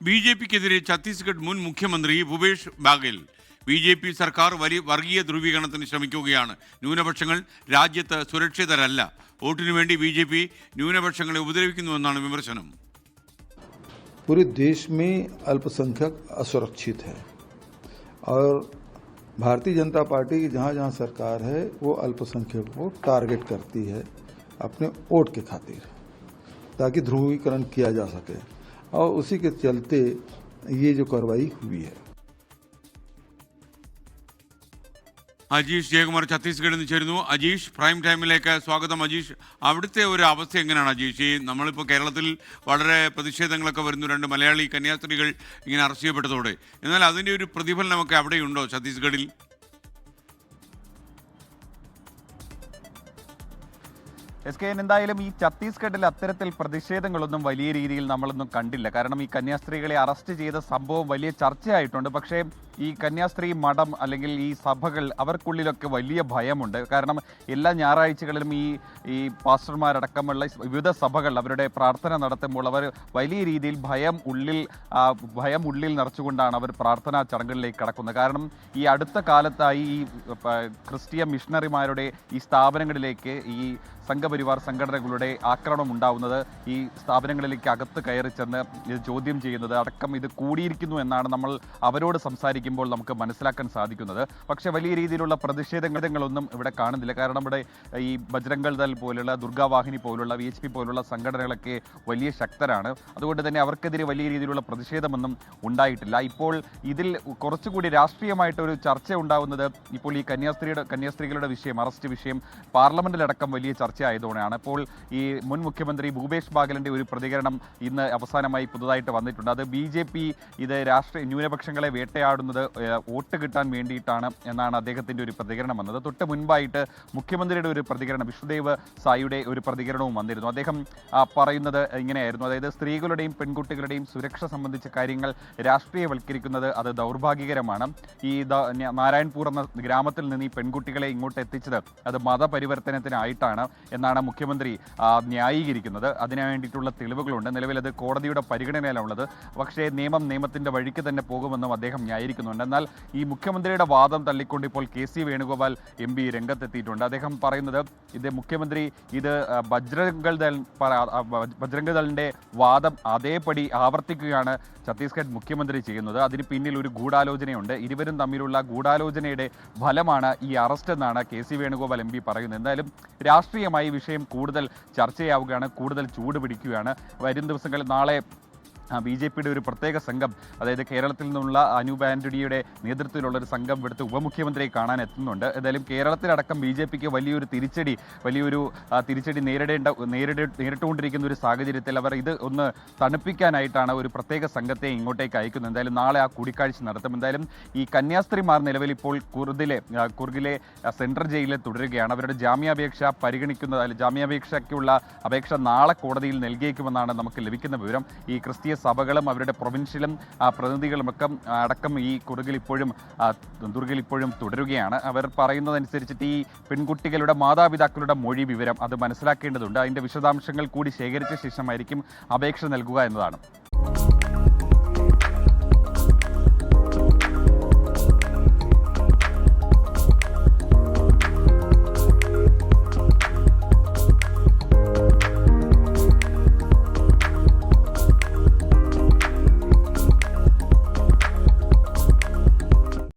ബി.ജെ.പിക്കെതിരെ ഛത്തീസ്ഗഡ് മുൻ മുഖ്യമന്ത്രി ഭൂപേഷ് ബാഗേൽ ബി.ജെ.പി. സർക്കാർ വർഗീയ ധ്രുവീകരണത്തിന് ശ്രമിക്കുകയാണ്. ന്യൂനപക്ഷങ്ങൾ രാജ്യത്ത് സുരക്ഷിതരല്ല. വോട്ടിനു വേണ്ടി ബി.ജെ.പി. ന്യൂനപക്ഷങ്ങളെ ഉപദ്രവിക്കുന്നുവെന്നാണ് വിമർശനം. पूरे देश में अल्पसंख्यक असुरक्षित है और भारतीय जनता पार्टी की जहाँ जहाँ सरकार है वो अल्पसंख्यक को टारगेट करती है अपने वोट के खातिर, ताकि ध्रुवीकरण किया जा सके और उसी के चलते ये जो कार्रवाई हुई है. അജീഷ് ജയകുമാർ ഛത്തീസ്ഗഡിൽ നിന്ന് ചേരുന്നു. അജീഷ്, പ്രൈം ടൈമിലേക്ക് സ്വാഗതം. അജീഷ്, അവിടുത്തെ ഒരു അവസ്ഥ എങ്ങനെയാണ് അജീഷ്? നമ്മളിപ്പോൾ കേരളത്തിൽ വളരെ പ്രതിഷേധങ്ങളൊക്കെ വരുന്നു, 2 മലയാളി കന്യാസ്ത്രീകൾ ഇങ്ങനെ അറസ്റ്റ് ചെയ്യപ്പെട്ടതോടെ. എന്നാൽ അതിൻ്റെ ഒരു പ്രതിഫലനമൊക്കെ അവിടെയുണ്ടോ ഛത്തീസ്ഗഡിൽ? SKN എന്തായാലും ഈ ഛത്തീസ്ഗഡിൽ അത്തരത്തിൽ പ്രതിഷേധങ്ങളൊന്നും വലിയ രീതിയിൽ നമ്മളൊന്നും കണ്ടില്ല. കാരണം ഈ കന്യാസ്ത്രീകളെ അറസ്റ്റ് ചെയ്ത സംഭവം വലിയ ചർച്ചയായിട്ടുണ്ട്. പക്ഷേ ഈ കന്യാസ്ത്രീ മഠം അല്ലെങ്കിൽ ഈ സഭകൾ അവർക്കുള്ളിലൊക്കെ വലിയ ഭയമുണ്ട്. കാരണം എല്ലാ ഞായറാഴ്ചകളിലും ഈ പാസ്റ്റർമാരടക്കമുള്ള വിവിധ സഭകൾ അവരുടെ പ്രാർത്ഥന നടത്തുമ്പോൾ അവർ വലിയ രീതിയിൽ ഭയം ഉള്ളിൽ നിറച്ചുകൊണ്ടാണ് അവർ പ്രാർത്ഥനാ ചടങ്ങുകളിലേക്ക് കടക്കുന്നത്. കാരണം ഈ അടുത്ത കാലത്തായി ഈ ക്രിസ്ത്യൻ മിഷണറിമാരുടെ ഈ സ്ഥാപനങ്ങളിലേക്ക് ഈ സംഘപരിവാർ സംഘടനകളുടെ ആക്രമണം ഉണ്ടാവുന്നത്, ഈ സ്ഥാപനങ്ങളിലേക്ക് അകത്ത് കയറി ചെന്ന് ഇത് ചോദ്യം ചെയ്യുന്നത് അടക്കം ഇത് കൂടിയിരിക്കുന്നു എന്നാണ് നമ്മൾ അവരോട് സംസാരിക്കുമ്പോൾ നമുക്ക് മനസ്സിലാക്കാൻ സാധിക്കുന്നത്. പക്ഷേ വലിയ രീതിയിലുള്ള പ്രതിഷേധങ്ങളൊന്നും ഇവിടെ കാണുന്നില്ല. കാരണം ഇവിടെ ഈ ബജ്രംഗ് ദൾ പോലുള്ള, ദുർഗാവാഹിനി പോലുള്ള, VHP പോലുള്ള സംഘടനകളൊക്കെ വലിയ ശക്തരാണ്. അതുകൊണ്ട് തന്നെ അവർക്കെതിരെ വലിയ രീതിയിലുള്ള പ്രതിഷേധമൊന്നും ഉണ്ടായിട്ടില്ല. ഇപ്പോൾ ഇതിൽ കുറച്ചുകൂടി രാഷ്ട്രീയമായിട്ടൊരു ചർച്ച ഉണ്ടാവുന്നത് ഇപ്പോൾ ഈ കന്യാസ്ത്രീകളുടെ വിഷയം, അറസ്റ്റ് വിഷയം പാർലമെന്റിലടക്കം വലിയ ചർച്ചയായതോടെയാണ്. ഇപ്പോൾ ഈ മുൻ മുഖ്യമന്ത്രി ഭൂപേഷ് ബാഗലിന്റെ ഒരു പ്രതികരണം ഇന്ന് അവസാനമായി പുതുതായിട്ട് വന്നിട്ടുണ്ട്. അത് BJP ഇത് രാഷ്ട്രീയ ന്യൂനപക്ഷങ്ങളെ വേട്ടയാടുന്നത് വോട്ട് കിട്ടാൻ വേണ്ടിയിട്ടാണ് എന്നാണ് അദ്ദേഹത്തിന്റെ ഒരു പ്രതികരണം വന്നത്. തൊട്ട് മുൻപായിട്ട് മുഖ്യമന്ത്രിയുടെ ഒരു പ്രതികരണം, വിഷ്ണുദേവ് സായിയുടെ ഒരു പ്രതികരണവും വന്നിരുന്നു. അദ്ദേഹം പറയുന്നത് ഇങ്ങനെയായിരുന്നു, അതായത് സ്ത്രീകളുടെയും പെൺകുട്ടികളുടെയും സുരക്ഷ സംബന്ധിച്ച കാര്യങ്ങൾ രാഷ്ട്രീയവൽക്കരിക്കുന്നത് അത് ദൗർഭാഗ്യകരമാണ്. ഈ നാരായൺപൂർ എന്ന ഗ്രാമത്തിൽ നിന്ന് ഈ പെൺകുട്ടികളെ ഇങ്ങോട്ട് എത്തിച്ചത് അത് മതപരിവർത്തനത്തിനായിട്ടാണ് എന്നാണ് മുഖ്യമന്ത്രി ന്യായീകരിക്കുന്നത്. അതിനു വേണ്ടിയിട്ടുള്ള തെളിവുകളുണ്ട്. നിലവിൽ അത് കോടതിയുടെ പരിഗണനയിലുള്ളത്. പക്ഷേ നിയമത്തിന്റെ വഴിക്ക് തന്നെ പോകുമെന്നും അദ്ദേഹം ന്യായീകരിക്കുന്നുണ്ട്. എന്നാൽ ഈ മുഖ്യമന്ത്രിയുടെ വാദം തള്ളിക്കൊണ്ട് ഇപ്പോൾ KC വേണുഗോപാൽ MP രംഗത്തെത്തിയിട്ടുണ്ട്. അദ്ദേഹം പറയുന്നത് ഇത് മുഖ്യമന്ത്രി ഇത് ബജ്രംഗ് ദളിന്റെ വാദം അതേപടി ആവർത്തിക്കുകയാണ് ഛത്തീസ്ഗഡ് മുഖ്യമന്ത്രി ചെയ്യുന്നത്. അതിന് പിന്നിൽ ഒരു ഗൂഢാലോചനയുണ്ട്. ഇരുവരും തമ്മിലുള്ള ഗൂഢാലോചനയുടെ ഫലമാണ് ഈ അറസ്റ്റ് എന്നാണ് KC വേണുഗോപാൽ MP പറയുന്നത്. എന്തായാലും രാഷ്ട്രീയമായി വിഷയം കൂടുതൽ ചർച്ചയാവുകയാണ്, കൂടുതൽ ചൂട് പിടിക്കുകയാണ്. വരും ദിവസങ്ങളിൽ നാളെ BJPയുടെ ഒരു പ്രത്യേക സംഘം, അതായത് കേരളത്തിൽ നിന്നുള്ള അനൂപ് ആന്റണിയുടെ നേതൃത്വത്തിലുള്ള ഒരു സംഘം ഇവിടുത്തെ ഉപമുഖ്യമന്ത്രിയെ കാണാൻ എത്തുന്നുണ്ട്. ഏതായാലും കേരളത്തിലടക്കം BJPക്ക് വലിയൊരു തിരിച്ചടി നേരിട്ടുകൊണ്ടിരിക്കുന്ന ഒരു സാഹചര്യത്തിൽ അവർ ഇത് ഒന്ന് തണുപ്പിക്കാനായിട്ടാണ് ഒരു പ്രത്യേക സംഘത്തെ ഇങ്ങോട്ടേക്ക് അയക്കുന്നത്. എന്തായാലും നാളെ ആ കൂടിക്കാഴ്ച നടത്തും. എന്തായാലും ഈ കന്യാസ്ത്രീമാർ നിലവിൽ ഇപ്പോൾ കുർഗിലെ സെൻട്രൽ ജയിലിൽ തുടരുകയാണ്. അവരുടെ ജാമ്യാപേക്ഷയ്ക്കുള്ള അപേക്ഷ നാളെ കോടതിയിൽ നൽകിയേക്കുമെന്നാണ് നമുക്ക് ലഭിക്കുന്ന വിവരം. ഈ ക്രിസ്തീയ സഭകളും അവരുടെ പ്രൊവിൻഷ്യലും പ്രതിനിധികളുമൊക്കെ അടക്കം ഈ ദുർഗയിൽ ഇപ്പോഴും തുടരുകയാണ്. അവർ പറയുന്നതനുസരിച്ചിട്ട് ഈ പെൺകുട്ടികളുടെ മാതാപിതാക്കളുടെ മൊഴി വിവരം അത് മനസ്സിലാക്കേണ്ടതുണ്ട്. അതിൻ്റെ വിശദാംശങ്ങൾ കൂടി ശേഖരിച്ച ശേഷമായിരിക്കും അപേക്ഷ നൽകുക എന്നതാണ്.